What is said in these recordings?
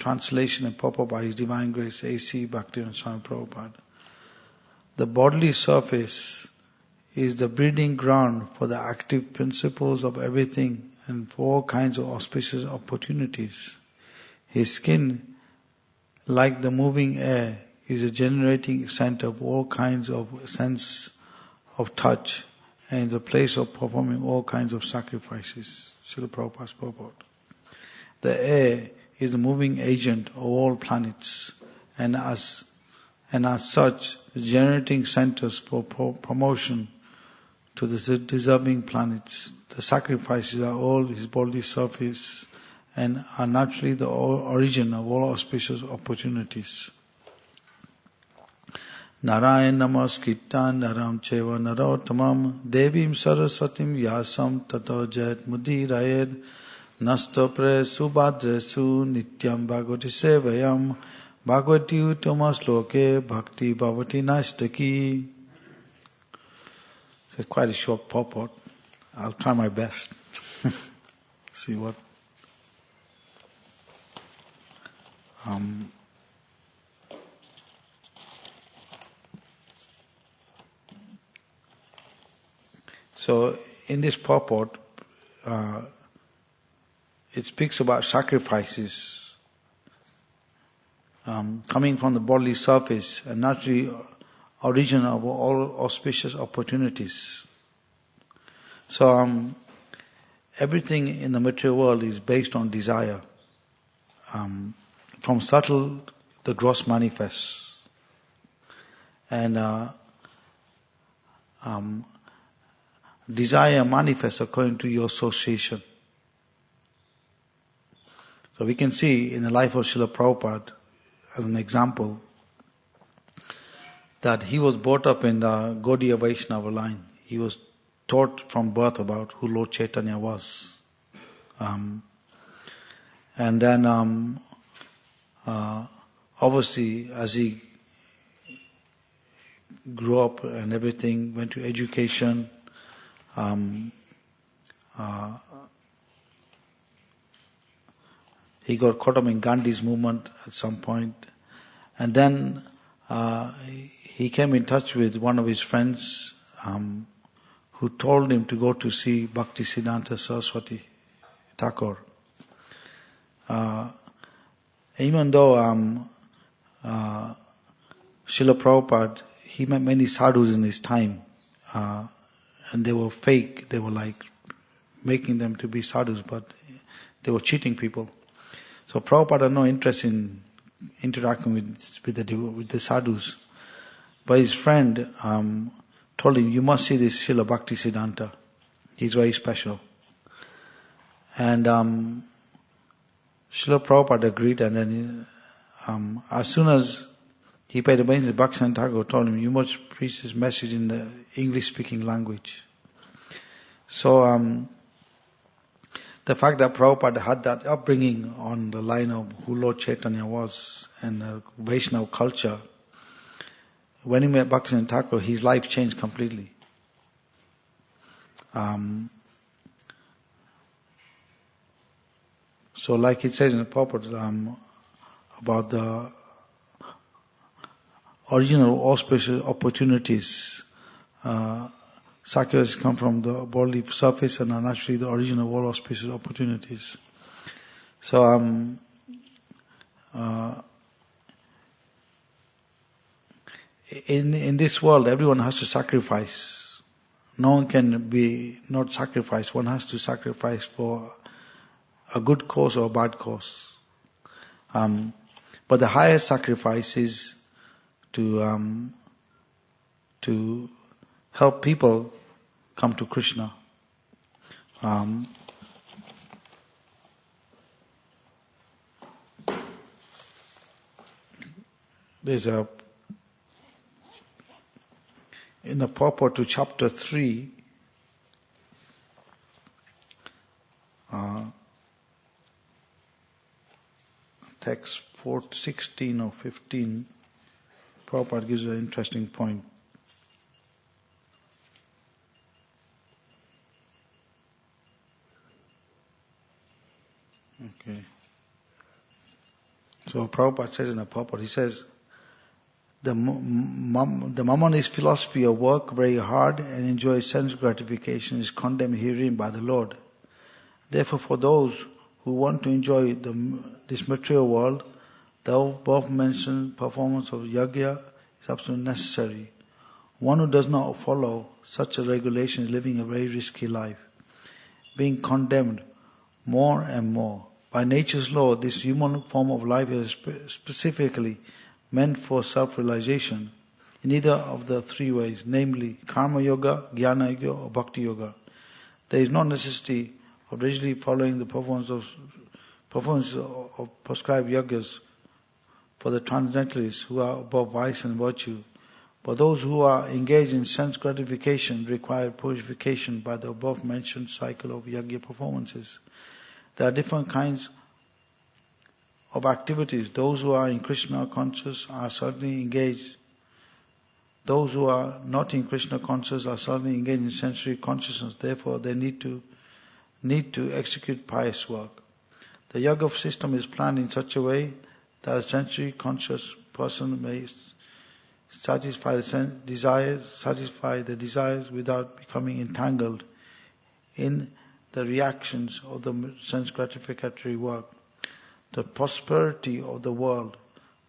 translation and purport by His Divine Grace A.C. Bhaktivinoda Swami Prabhupada. The bodily surface is the breeding ground for the active principles of everything and for all kinds of auspicious opportunities. His skin, like the moving air, is a generating center of all kinds of sense of touch and the place of performing all kinds of sacrifices. Srila Prabhupada's purport. The air is the moving agent of all planets and as such generating centers for promotion to the deserving planets. The sacrifices are all his bodily surface and are naturally the origin of all auspicious opportunities. Narayan namaskritan naram cheva narottamam devim saraswatim yasam tato jayat mudirayed nastapre subhadresu nityam bhagavati sevayam bhagavati uttamas loke bhakti bhavati nastaki. It's quite a short purport. I'll try my best. See what. So in this purport, it speaks about sacrifices coming from the bodily surface and naturally origin of all auspicious opportunities. So everything in the material world is based on desire. From subtle, the gross manifests. And desire manifests according to your association. So we can see in the life of Srila Prabhupada, as an example, that he was brought up in the Gaudiya Vaishnava line. He was taught from birth about who Lord Chaitanya was. And then obviously as he grew up and everything, went to education, he got caught up in Gandhi's movement at some point. And then he came in touch with one of his friends who told him to go to see Bhaktisiddhanta Saraswati Thakur. Even though Srila Prabhupada, he met many sadhus in his time, and they were fake, they were like making them to be sadhus, but they were cheating people. So Prabhupada had no interest in interacting with the sadhus. But his friend told him, you must see this Srila Bhaktisiddhanta. He's very special. And Srila Prabhupada agreed, and then as soon as he paid obedience, Bhaktisiddhanta Thakur told him, you must preach this message in the English-speaking language. So the fact that Prabhupada had that upbringing on the line of who Lord Chaitanya was and the Vaishnava culture, when he met Bhaktisiddhanta Thakur, his life changed completely. So like it says in the purport about the original auspicious opportunities, sacrifices come from the bodily surface and are naturally the origin of all auspicious opportunities. So in this world, everyone has to sacrifice. No one can be not sacrificed. One has to sacrifice for a good cause or a bad cause. But the highest sacrifice is to help people come to Krishna. There's in the purport to chapter 3, text 4:16 or 15, Prabhupada gives an interesting point. Okay. So Prabhupada says in the purport, he says, the Mamonist philosophy of work very hard and enjoy sense gratification is condemned herein by the Lord. Therefore, for those who want to enjoy this material world, the above mentioned performance of yajna is absolutely necessary. One who does not follow such a regulation is living a very risky life, being condemned more and more. By nature's law, this human form of life is specifically meant for self-realization in either of the three ways, namely karma yoga, jnana yoga or bhakti yoga. There is no necessity of rigidly following the performance of prescribed yogas for the transcendentalists who are above vice and virtue. But those who are engaged in sense gratification require purification by the above mentioned cycle of yajna performances. There are different kinds of activities. Those who are in Krishna conscious are certainly engaged. Those who are not in Krishna conscious are certainly engaged in sensory consciousness. Therefore, they need to execute pious work. The yoga system is planned in such a way that a sensory conscious person may satisfy the desires without becoming entangled in the reactions of the sense gratificatory work. The prosperity of the world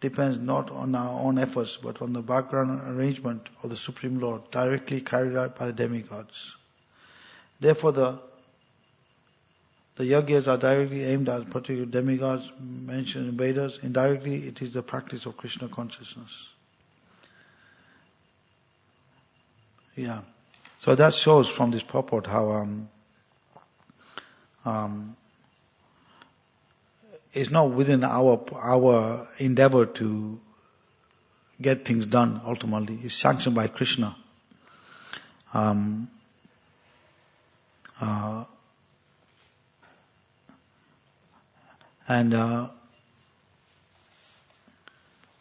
depends not on our own efforts but on the background arrangement of the Supreme Lord, directly carried out by the demigods. Therefore, the yajnas are directly aimed at particular demigods mentioned in Vedas. Indirectly, it is the practice of Krishna consciousness. Yeah. So that shows from this purport how it's not within our endeavor to get things done ultimately. It's sanctioned by Krishna.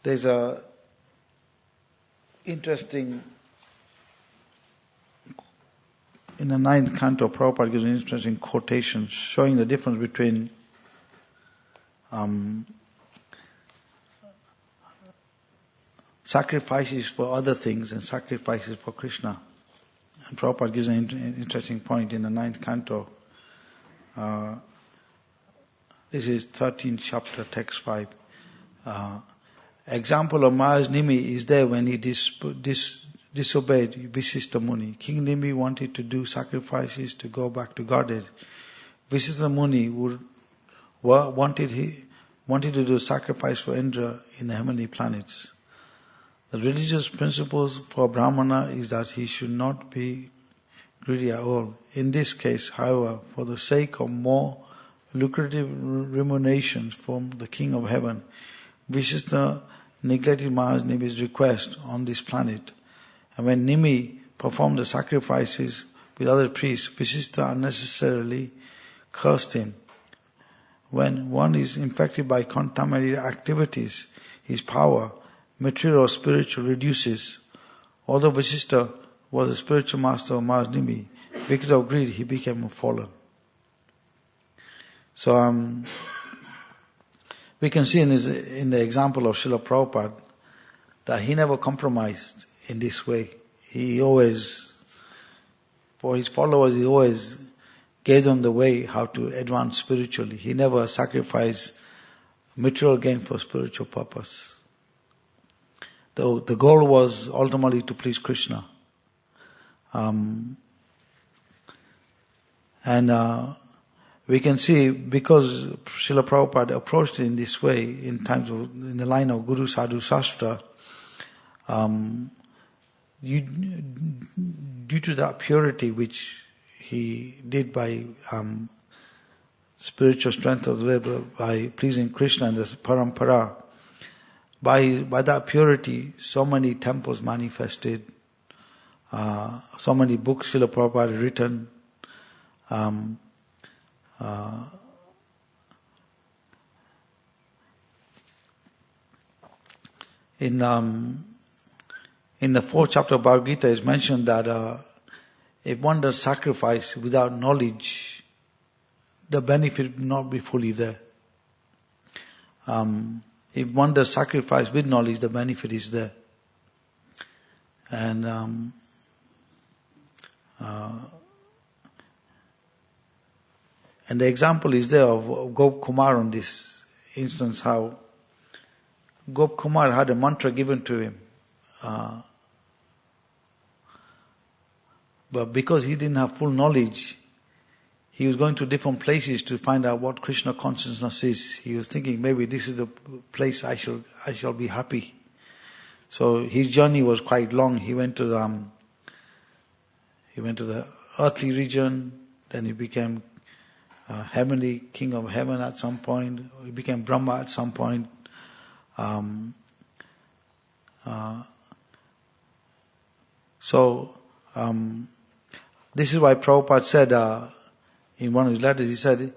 There's a interesting, in the 9th canto, Prabhupada gives an interesting quotation showing the difference between sacrifices for other things and sacrifices for Krishna. And Prabhupada gives an interesting point in the 9th canto. This is 13th chapter, text 5. Example of Maharaj Nimi is there when he disobeyed Visistha Muni. King Nimi wanted to do sacrifices to go back to Godhead. Visistha Muni wanted to do sacrifice for Indra in the heavenly planets. The religious principles for Brahmana is that he should not be greedy at all. In this case, however, for the sake of more lucrative remunerations from the King of Heaven, Visistha neglected Maharaj Nimi's request on this planet. And when Nimi performed the sacrifices with other priests, Visistha unnecessarily cursed him. When one is infected by contaminated activities, his power, material or spiritual, reduces. Although Visistha was the spiritual master of Maharaj Nimi, because of greed he became a fallen. So we can see in the example of Srila Prabhupada that he never compromised in this way. He always, for his followers, he always gave them the way how to advance spiritually. He never sacrificed material gain for spiritual purpose. The goal was ultimately to please Krishna. We can see, because Srila Prabhupada approached it in this way in the line of Guru Sadhu Shastra, due to that purity which he did by spiritual strength of the way, by pleasing Krishna and the parampara, by that purity, so many temples manifested, so many books Srila Prabhupada had written. In the 4th chapter of Bhagavad Gita, it's mentioned that if one does sacrifice without knowledge, the benefit will not be fully there. if one does sacrifice with knowledge, the benefit is there. And the example is there of Gop Kumar on this instance, how Gop Kumar had a mantra given to him. But because he didn't have full knowledge, he was going to different places to find out what Krishna consciousness is. He was thinking, maybe this is the place I shall be happy. So his journey was quite long. He went to the earthly region, then he became heavenly king of heaven at some point. He became Brahma at some point. This is why Prabhupada said in one of his letters, he said,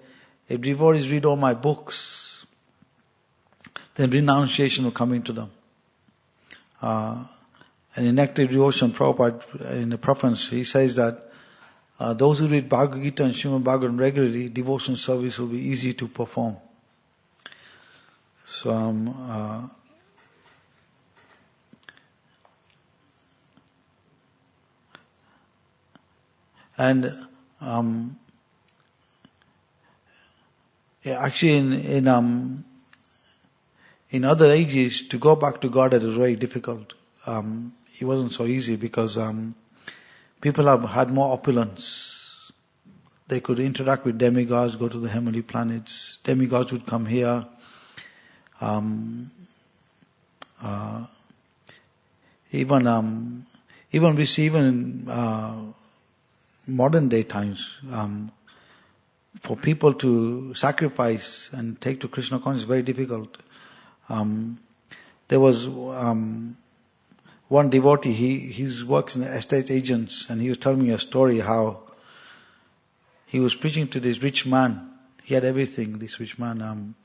if devotees read all my books, then renunciation will come into them. And in Nectar of Devotion, Prabhupada, in the preface, he says that those who read Bhagavad Gita and Srimad Bhagavatam regularly, devotion service will be easy to perform. So, actually in other ages, to go back to Godhead was very difficult. It wasn't so easy because people have had more opulence. They could interact with demigods, go to the heavenly planets. Demigods would come here. Even we see in modern day times, for people to sacrifice and take to Krishna consciousness is very difficult. There was one devotee, he works in the estate agents, and he was telling me a story how he was preaching to this rich man. He had everything, this rich man.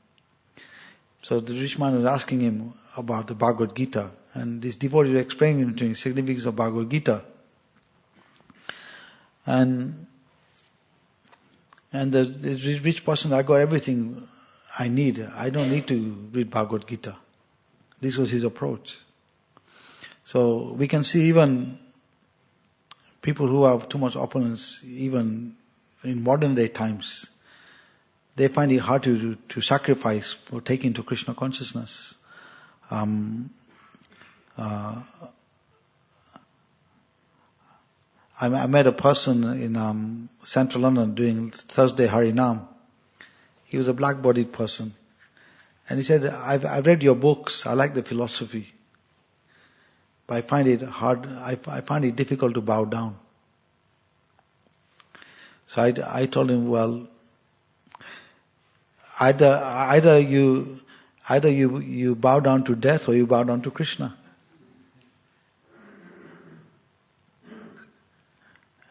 So the rich man was asking him about the Bhagavad Gita, and this devotee was explaining to him the significance of Bhagavad Gita. And this rich person, I got everything I need. I don't need to read Bhagavad Gita. This was his approach. So we can see even people who have too much opulence, even in modern day times, they find it hard to sacrifice for taking to Krishna consciousness. I met a person in central London doing Thursday Harinam. He was a black-bodied person. And he said, I've read your books, I like the philosophy. But I find it hard, I find it difficult to bow down. So I told him, well, either you bow down to death or you bow down to Krishna.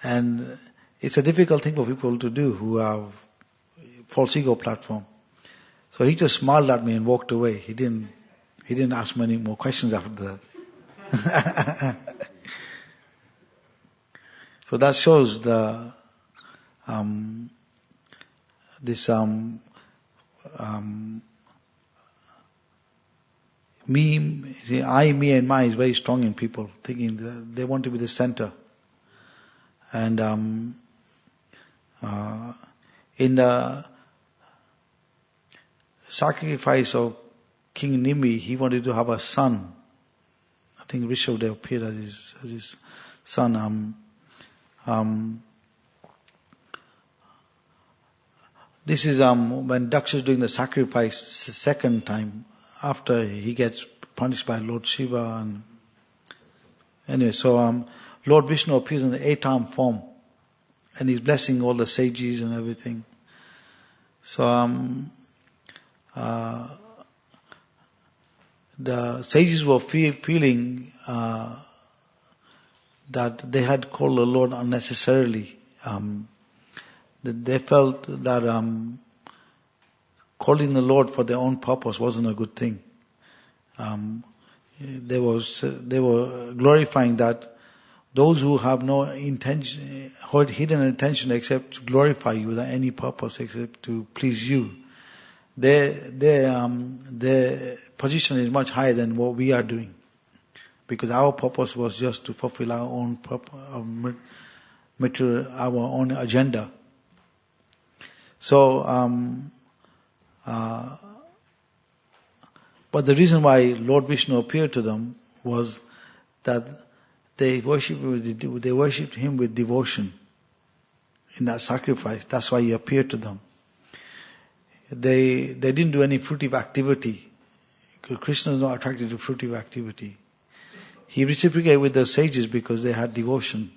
And it's a difficult thing for people to do who have false ego platform. So he just smiled at me and walked away. He didn't ask many more questions after that. So that shows me, and my is very strong in people, thinking that they want to be the center. And in the sacrifice of King Nimi, he wanted to have a son. I think Rishabdev appeared as his son. This is when Daksha is doing the sacrifice the second time, after he gets punished by Lord Shiva. And anyway, so Lord Vishnu appears in the 8-arm form, and he's blessing all the sages and everything. So the sages were feeling that they had called the Lord unnecessarily. They felt that calling the Lord for their own purpose wasn't a good thing. They were glorifying that those who have no intention, hidden intention except to glorify you without any purpose except to please you, their position is much higher than what we are doing. Because our purpose was just to fulfill our own our own agenda. So, but the reason why Lord Vishnu appeared to them was that they worshipped him with devotion in that sacrifice. That's why he appeared to them. They didn't do any fruitive activity. Krishna is not attracted to fruitive activity. He reciprocated with the sages because they had devotion.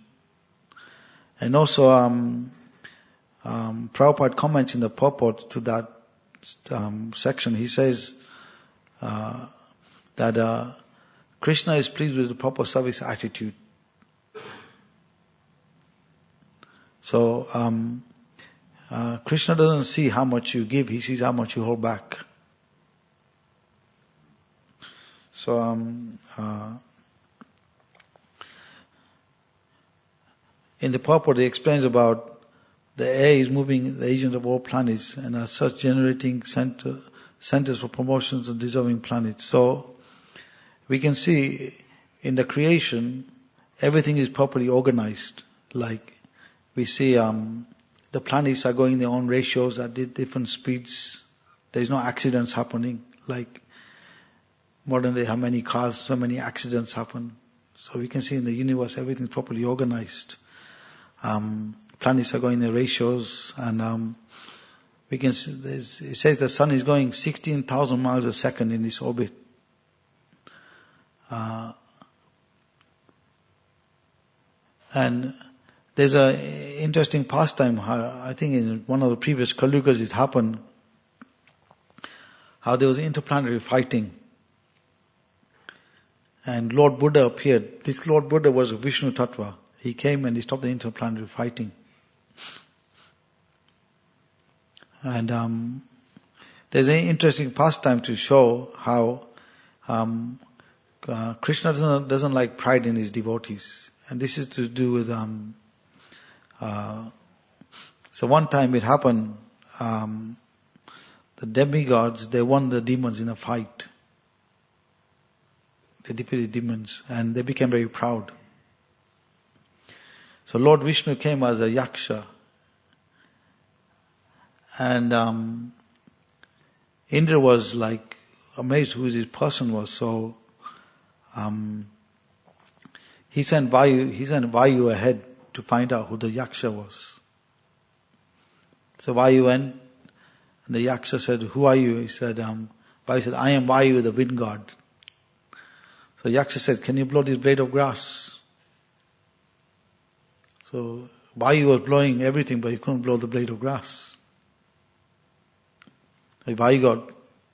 And also, Prabhupada comments in the purport to that section. He says that Krishna is pleased with the proper service attitude. So, Krishna doesn't see how much you give, he sees how much you hold back. So, in the purport, he explains about the air is moving the agent of all planets and as such generating centers for promotions of deserving planets. So, we can see in the creation, everything is properly organized. Like, we see the planets are going their own ratios at different speeds. There's no accidents happening. Like, modern day, how many cars, so many accidents happen. So we can see in the universe, everything's properly organized. Planets are going their ratios, and we can see, it says the sun is going 16,000 miles a second in its orbit. And there's an interesting pastime, I think in one of the previous Kalugas it happened, how there was interplanetary fighting. And Lord Buddha appeared. This Lord Buddha was a Vishnu Tattva. He came and he stopped the interplanetary fighting. And there's an interesting pastime to show how Krishna doesn't like pride in his devotees. And this is to do with... so one time it happened, the demigods, they won the demons in a fight. They defeated demons and they became very proud. So Lord Vishnu came as a yaksha. And Indra was like amazed who this person was. So he sent Vayu ahead to find out who the yaksha was. So Vayu went, and the yaksha said, "Who are you?" He said, Vayu said, "I am Vayu, the wind god." So yaksha said, "Can you blow this blade of grass?" So Vayu was blowing everything, but he couldn't blow the blade of grass. Vayu got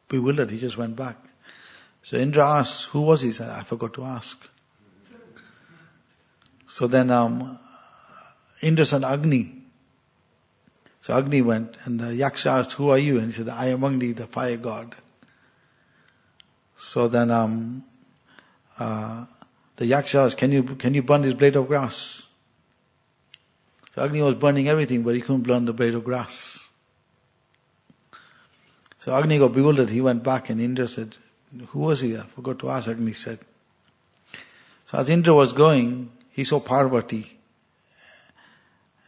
bewildered, he just went back. So Indra asked, "Who was he?" He said, "I forgot to ask." So then Indra sent Agni. So Agni went, and the yaksha asked, "Who are you?" And he said, "I am Agni, the fire god." So then the yaksha asked, "Can you burn this blade of grass?" So Agni was burning everything, but he couldn't burn the blade of grass. So Agni got bewildered, he went back, and Indra said, "Who was he?" "I forgot to ask," Agni said. So as Indra was going, he saw Parvati.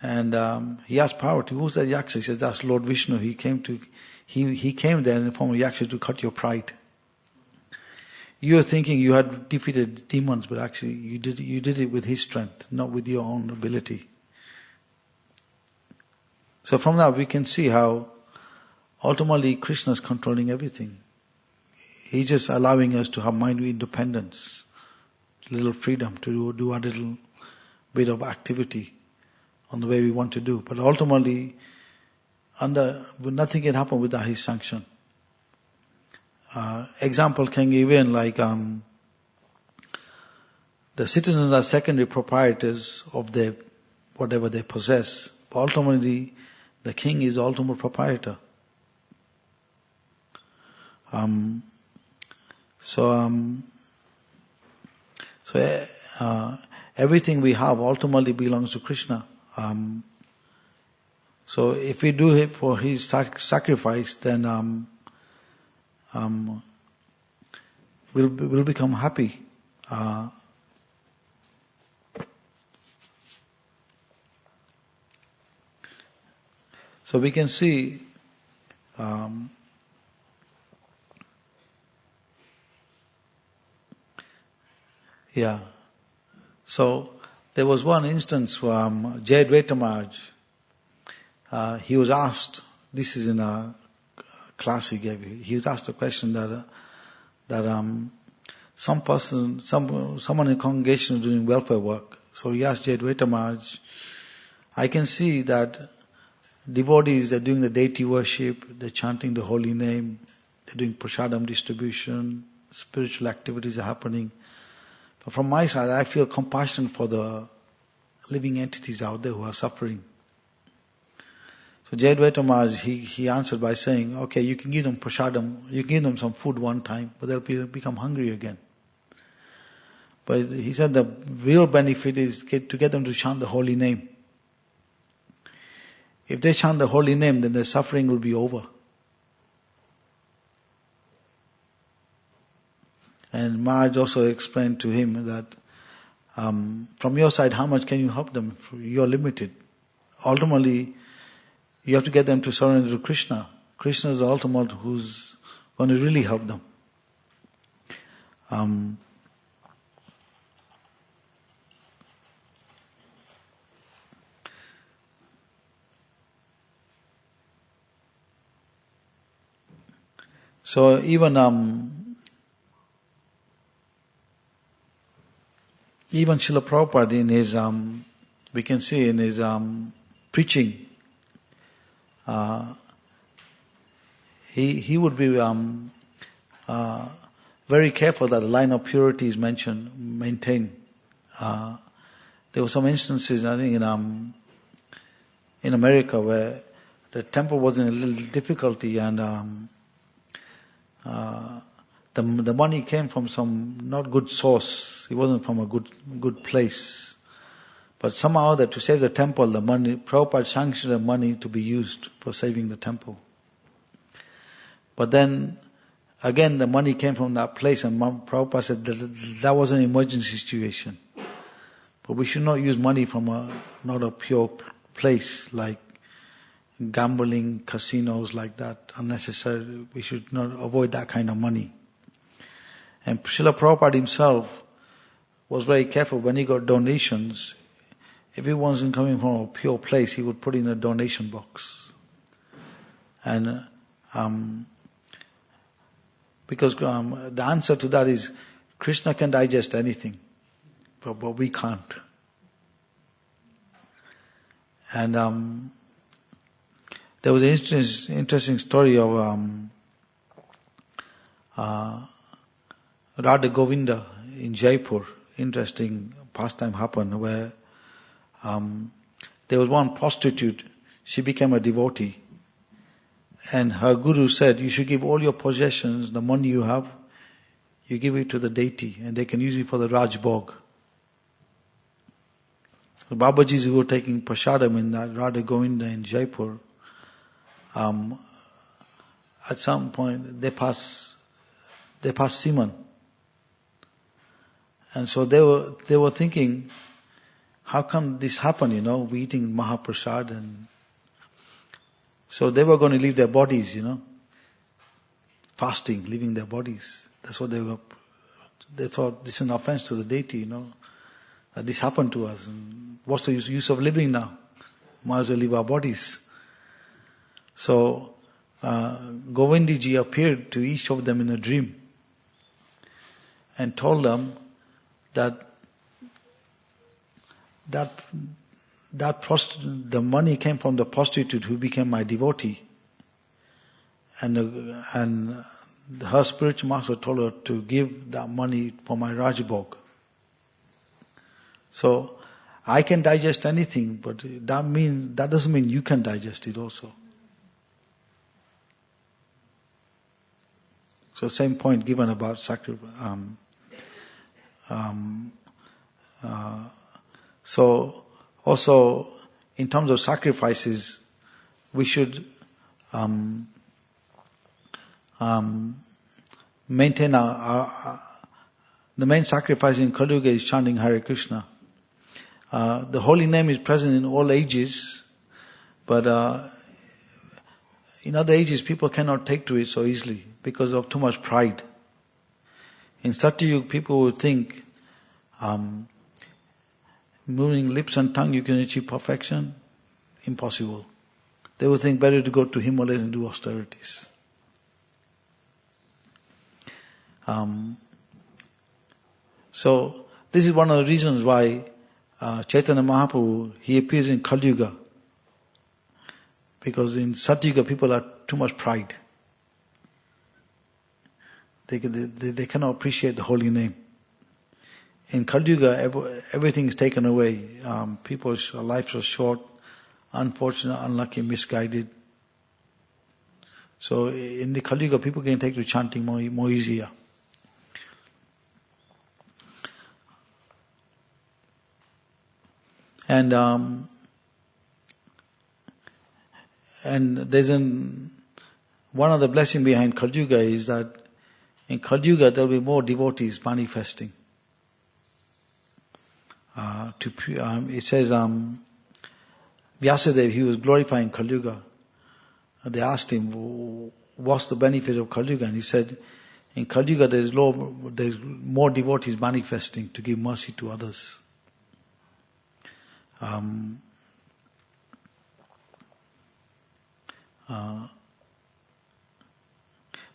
And he asked Parvati, "Who's that yaksha?" He said, "That's Lord Vishnu. He came there in the form of yaksha to cut your pride. You were thinking you had defeated demons, but actually you did it with his strength, not with your own ability." So from that we can see how ultimately Krishna is controlling everything. He's just allowing us to have mind independence, little freedom to do a little bit of activity on the way we want to do. But ultimately, nothing can happen without his sanction. Example can give in like the citizens are secondary proprietors of their whatever they possess. But ultimately, the king is the ultimate proprietor. Everything we have ultimately belongs to Krishna. So if we do it for his sacrifice, then will become happy. So we can see So there was one instance from Jayadvaita Maharaj. He was asked, this is in a class he gave, he was asked a question that someone in the congregation is doing welfare work. So he asked Jayadvaita Maharaj, I can see that devotees, they're doing the deity worship, they're chanting the holy name, they're doing prasadam distribution, spiritual activities are happening. But from my side, I feel compassion for the living entities out there who are suffering. So Jayadvaita Maharaj, he answered by saying, okay, you can give them prasadam, you can give them some food one time, but they'll become hungry again. But he said the real benefit is to get them to chant the holy name. If they chant the holy name, then their suffering will be over. And Maharaj also explained to him that from your side, how much can you help them? You're limited. Ultimately, you have to get them to surrender to Krishna. Krishna is the ultimate who's going to really help them. So even Srila Prabhupada in his, we can see in his preaching, he would be very careful that the line of purity is maintained. There were some instances, I think, in America where the temple was in a little difficulty and the money came from some not good source. It wasn't from a good place. But somehow that to save the temple, the money, Prabhupada sanctioned the money to be used for saving the temple. But then, again, the money came from that place and Prabhupada said that was an emergency situation. But we should not use money from not a pure place like gambling, casinos like that, unnecessary. We should not avoid that kind of money. And Srila Prabhupada himself was very careful when he got donations. If it wasn't coming from a pure place, he would put in a donation box. And because the answer to that is Krishna can digest anything, but we can't. And there was an interesting story of Radha Govinda in Jaipur. Interesting pastime happened where there was one prostitute. She became a devotee. And her guru said, you should give all your possessions, the money you have, you give it to the deity and they can use it for the Raj Bhog. The Babajis who were taking prasadam in that Radha Govinda in Jaipur, at some point they passed Siman. And so they were thinking, how come this happened, we eating Mahaprasad, and so they were going to leave their bodies, fasting, leaving their bodies. That's what they thought, this is an offense to the deity, that this happened to us. And what's the use of living now? Might as well leave our bodies. So, Govindiji appeared to each of them in a dream and told them that the money came from the prostitute who became my devotee, and her spiritual master told her to give that money for my Rajbhog. So I can digest anything, but that doesn't mean you can digest it also. So same point given about sacrifice. So also in terms of sacrifices, we should maintain the main sacrifice in Kali Yuga is chanting Hare Krishna. The holy name is present in all ages, but in other ages people cannot take to it so easily because of too much pride. In Satyayuga people would think, moving lips and tongue you can achieve perfection. Impossible. They would think better to go to Himalayas and do austerities. So this is one of the reasons why Chaitanya Mahaprabhu, he appears in Kali Yuga. Because in Satyuga people are too much pride. They cannot appreciate the holy name. In Kali Yuga, everything is taken away. People's lives are short, unfortunate, unlucky, misguided. So in the Kali Yuga, people can take to chanting more easier. And there's one of the blessing behind Kali Yuga is that in Kali Yuga there will be more devotees manifesting. It says Vyasadeva, he was glorifying Kali Yuga. They asked him, what's the benefit of Kali Yuga? And he said, in Kali Yuga there's more devotees manifesting to give mercy to others.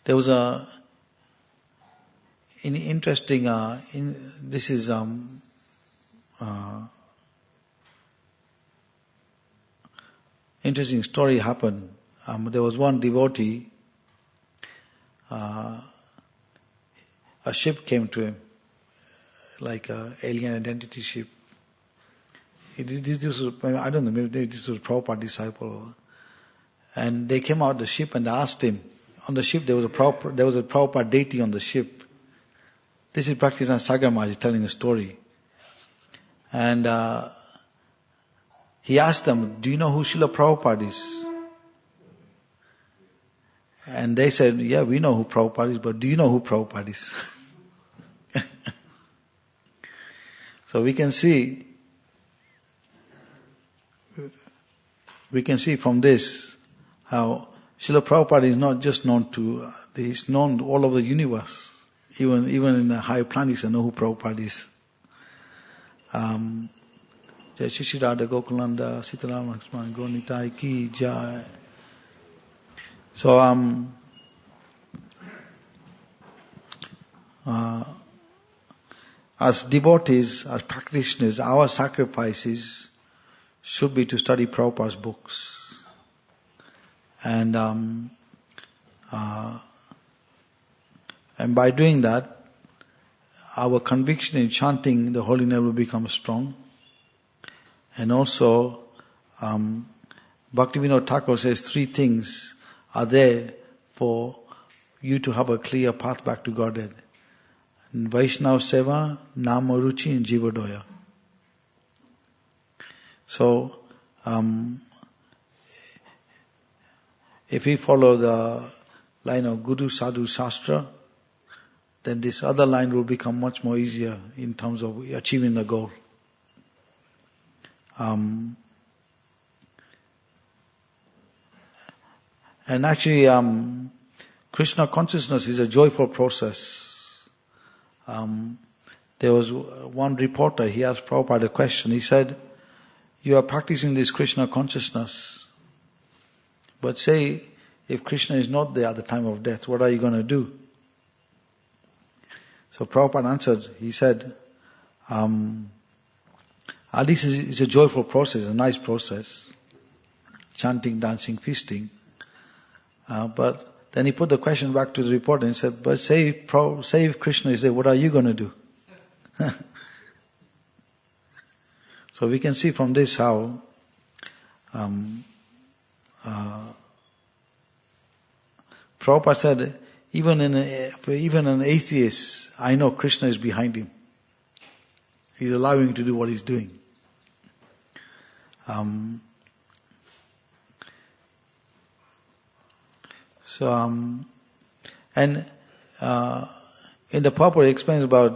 There was an interesting, this is interesting story happened. There was one devotee, a ship came to him, like an alien identity ship. This was, I don't know, maybe this was a Prabhupada disciple. And they came out the ship and they asked him, on the ship there was a Prabhupada deity on the ship. This is Praktisana Sagar Maharaj telling a story. And he asked them, do you know who Srila Prabhupada is? And they said, yeah, we know who Prabhupada is, but do you know who Prabhupada is? So we can see from this how Srila Prabhupada is not just known to, he's known all over the universe. Even in the higher planets, I know who Prabhupada is. Jai Shri Radha Gokulanda Sitaram Lakshman Gonitai Ki Jai. So as devotees, as practitioners, our sacrifices should be to study Prabhupada's books. And by doing that, our conviction in chanting the holy name will become strong. And also, Bhaktivinoda Thakur says 3 things are there for you to have a clear path back to Godhead. Vaishnava Seva, Nama Ruchi and Jivadoya. So, if we follow the line of Guru, Sadhu, Shastra, then this other line will become much more easier in terms of achieving the goal. And actually, Krishna consciousness is a joyful process. There was one reporter, he asked Prabhupada a question. He said, you are practicing this Krishna consciousness, but say, if Krishna is not there at the time of death, what are you going to do? So Prabhupada answered, he said, at least it's a joyful process, a nice process. Chanting, dancing, feasting. But then he put the question back to the reporter and said, but say if Krishna is there, what are you going to do? So we can see from this how Prabhupada said, even an atheist, I know Krishna is behind him. He's allowing him to do what he's doing. in the purport, it explains about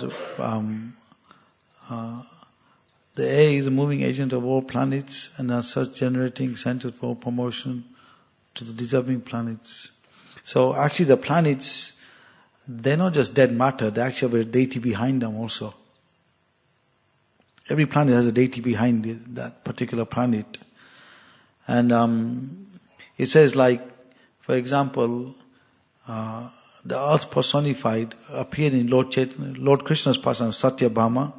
the air is a moving agent of all planets and as such generating centers for promotion to the deserving planets. So actually the planets, they're not just dead matter, they actually have a deity behind them also. Every planet has a deity behind it, that particular planet. And it says like, for example, the earth personified appeared in Lord Krishna's person Satyabhama,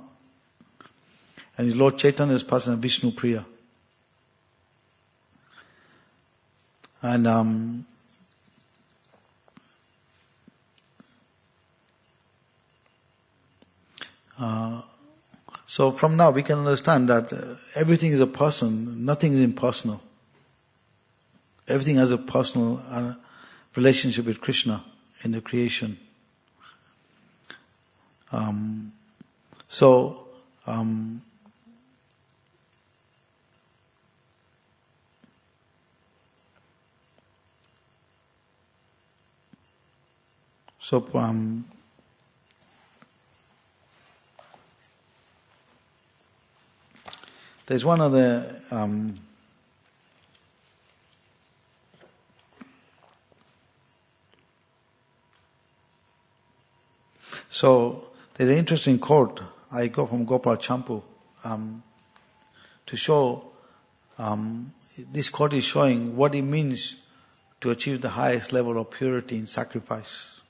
and his Lord Chaitanya's person Vishnu Priya. And so from now we can understand that everything is a person, nothing is impersonal. Everything has a personal relationship with Krishna in the creation. So there's one other so there's an interesting quote I got from Gopal Champu to show this quote is showing what it means to achieve the highest level of purity in sacrifice.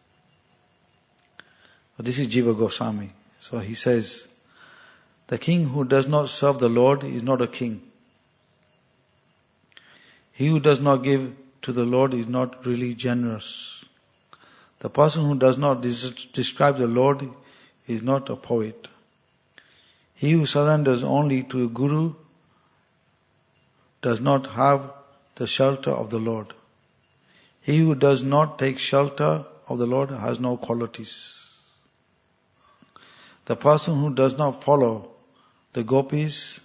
This is Jiva Goswami. So he says, the king who does not serve the Lord is not a king. He who does not give to the Lord is not really generous. The person who does not describe the Lord is not a poet. He who surrenders only to a guru does not have the shelter of the Lord. He who does not take shelter of the Lord has no qualities. The person who does not follow the gopis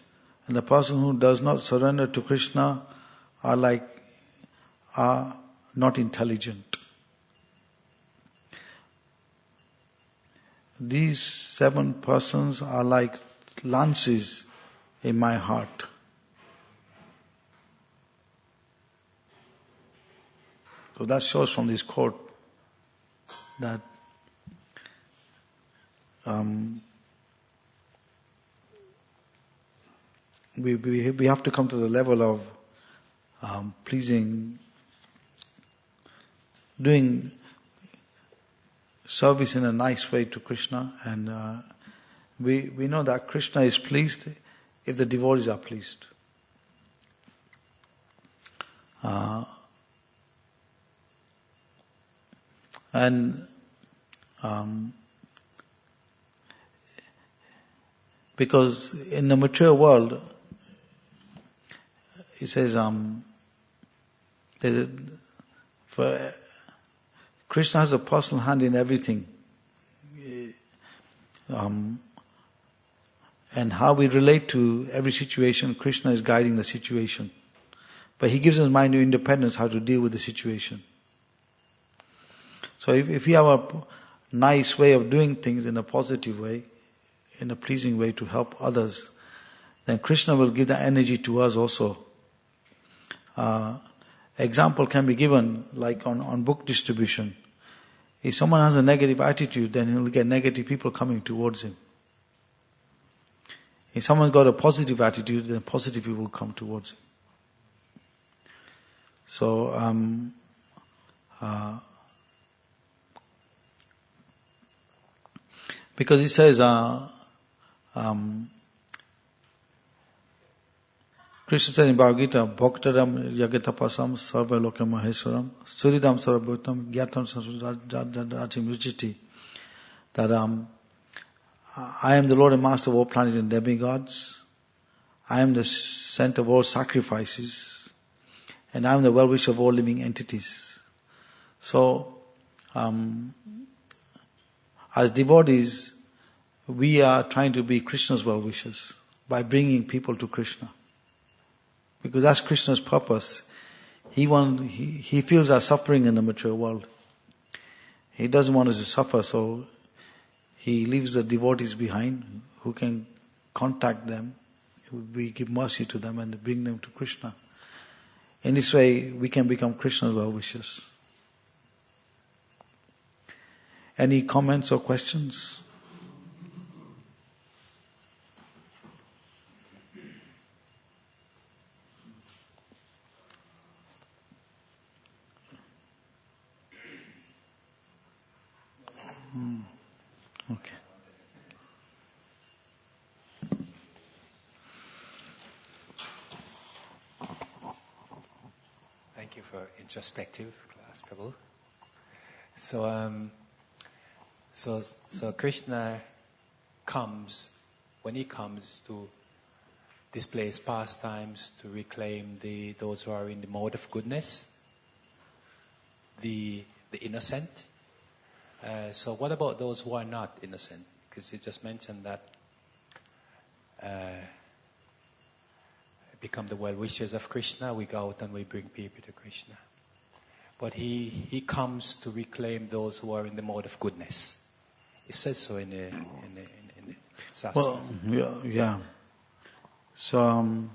and the person who does not surrender to Krishna are not intelligent. These 7 persons are like lances in my heart. So that shows from this quote that we have to come to the level of pleasing, doing service in a nice way to Krishna, and we know that Krishna is pleased if the devotees are pleased. Because in the material world, it says, Krishna has a personal hand in everything. And how we relate to every situation, Krishna is guiding the situation. But he gives us mind of independence how to deal with the situation. So if we have a nice way of doing things in a positive way, in a pleasing way to help others, then Krishna will give that energy to us also. Example can be given like on book distribution. If someone has a negative attitude, then he'll get negative people coming towards him. If someone's got a positive attitude, then positive people will come towards him. So, because it says, Krishna said in Bhagavad Gita, Bhaktaram Yagatapasam Sarva Loka Maheswaram Suridam Sarvabhutam Gyatam Sarvajati Mruchiti, that I am the Lord and Master of all planets and demigods. I am the center of all sacrifices, and I am the well-wisher of all living entities. So, as devotees, we are trying to be Krishna's well-wishers by bringing people to Krishna. Because that's Krishna's purpose. He feels our suffering in the material world. he doesn't want us to suffer, so he leaves the devotees behind who can contact them. We give mercy to them and bring them to Krishna. In this way, we can become Krishna's well-wishers. Any comments or questions? Okay. Thank you for introspective class, Prabhu. So Krishna comes, when he comes to display his pastimes, to reclaim those who are in the mode of goodness, the innocent. So what about those who are not innocent? Because you just mentioned that become the well-wishers of Krishna, we go out and we bring people to Krishna. But he comes to reclaim those who are in the mode of goodness. It says so in the Shastra. Well, yeah. So,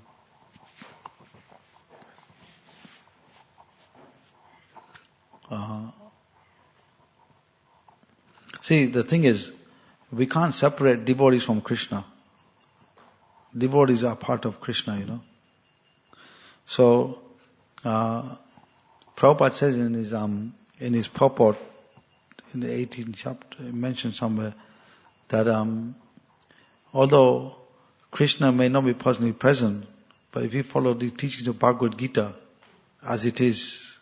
see, the thing is, we can't separate devotees from Krishna. Devotees are part of Krishna, So, Prabhupada says in his purport, in the 18th chapter, he mentioned somewhere that although Krishna may not be personally present, but if we follow the teachings of Bhagavad Gita as it is,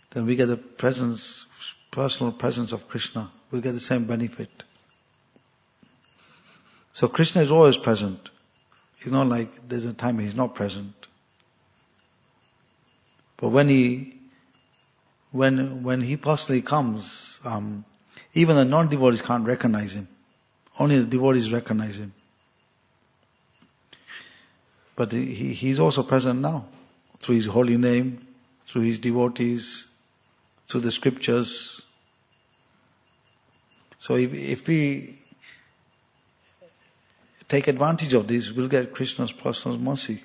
then we get the personal presence of Krishna. We get the same benefit. So Krishna is always present. It's not like there's a time he's not present. But when he personally comes, even the non-devotees can't recognize him. Only the devotees recognize him. But he's also present now, through his holy name, through his devotees, through the scriptures. So if we take advantage of this, we'll get Krishna's personal mercy.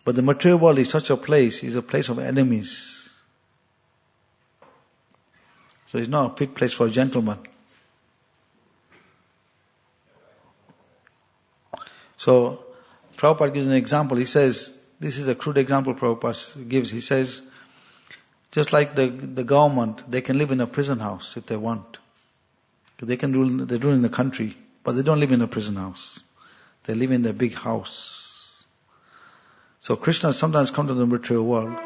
But the material world is such a place of enemies. So it's not a fit place for a gentleman. So Prabhupada gives an example. He says, this is a crude example Prabhupada gives. He says, just like the government, they can live in a prison house if they want. They rule in the country, but they don't live in a prison house. They live in their big house. So Krishna sometimes comes to the material world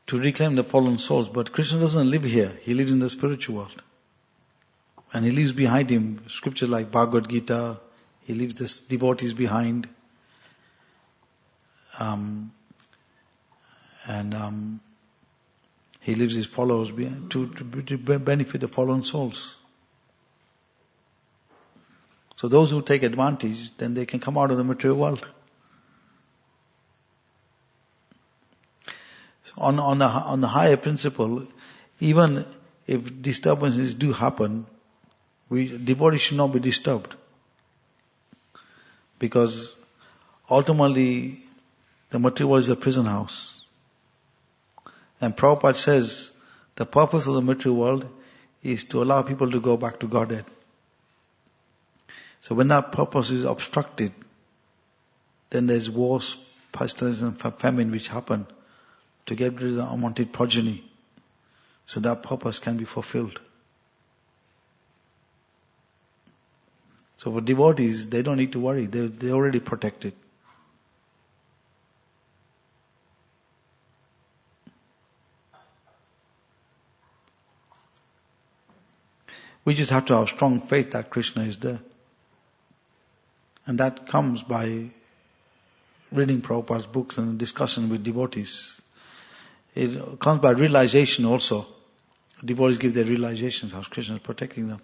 to reclaim the fallen souls, but Krishna doesn't live here. He lives in the spiritual world. And he leaves behind him scriptures like Bhagavad Gita. He leaves the devotees behind. He leaves his followers behind to benefit the fallen souls. So those who take advantage, then they can come out of the material world. So on the higher principle, even if disturbances do happen, devotees should not be disturbed. Because ultimately, the material world is a prison house. And Prabhupada says, the purpose of the material world is to allow people to go back to Godhead. So when that purpose is obstructed, then there's wars, pestilence and famine which happen to get rid of the unwanted progeny. So that purpose can be fulfilled. So for devotees, they don't need to worry. They're already protected. We just have to have strong faith that Krishna is there. And that comes by reading Prabhupada's books and discussing with devotees. It comes by realization also. Devotees give their realizations how Krishna is protecting them.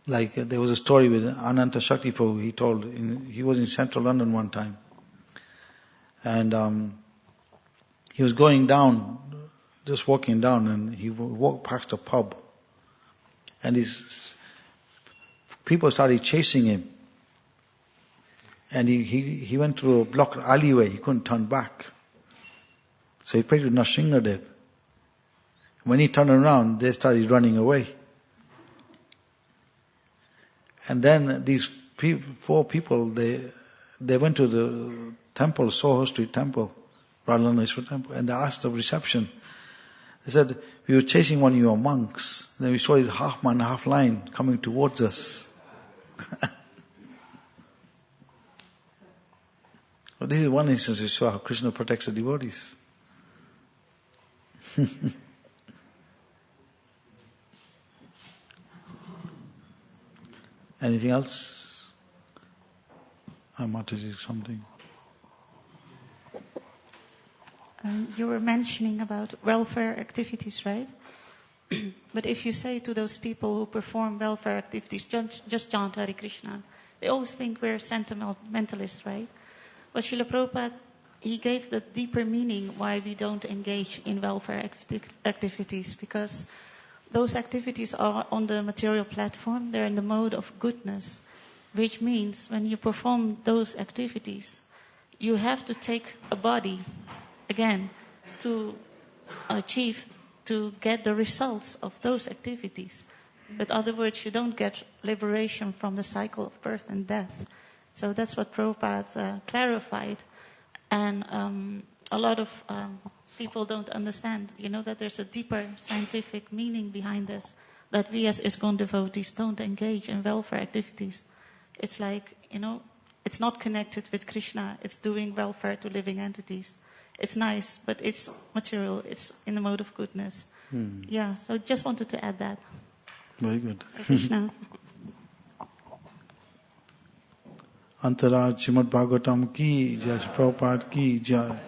Like there was a story with Ananta Shakti Prabhu, he told, he was in central London one time. And he was going down, just walking down, and he walked past a pub. And these people started chasing him. And he went through a blocked alleyway, he couldn't turn back. So he prayed with Nrsimhadev. When he turned around, they started running away. And then these four people, they went to the temple, Soho Street Temple, Radhalaneshwar Temple, and they asked the reception. They said, we were chasing one of your monks. Then we saw his half man, half lion coming towards us. Well, this is one instance you saw how Krishna protects the devotees. Anything else? Mataji, something. You were mentioning about welfare activities, right? But if you say to those people who perform welfare activities, just chant Hare Krishna, they always think we're sentimentalists, right? But Srila Prabhupada, he gave the deeper meaning why we don't engage in welfare activities, because those activities are on the material platform, they're in the mode of goodness, which means when you perform those activities, you have to take a body, again, to achieve, to get the results of those activities. But in other words, you don't get liberation from the cycle of birth and death. So that's what Prabhupada clarified. And a lot of people don't understand, that there's a deeper scientific meaning behind this, that we as ISKCON devotees don't engage in welfare activities. It's like, it's not connected with Krishna, it's doing welfare to living entities. It's nice, but it's material, it's in the mode of goodness. Yeah, so just wanted to add that. Very good. Krishna. Antaraj Srimad Bhagavatam ki jai, Prabhupada ki jai.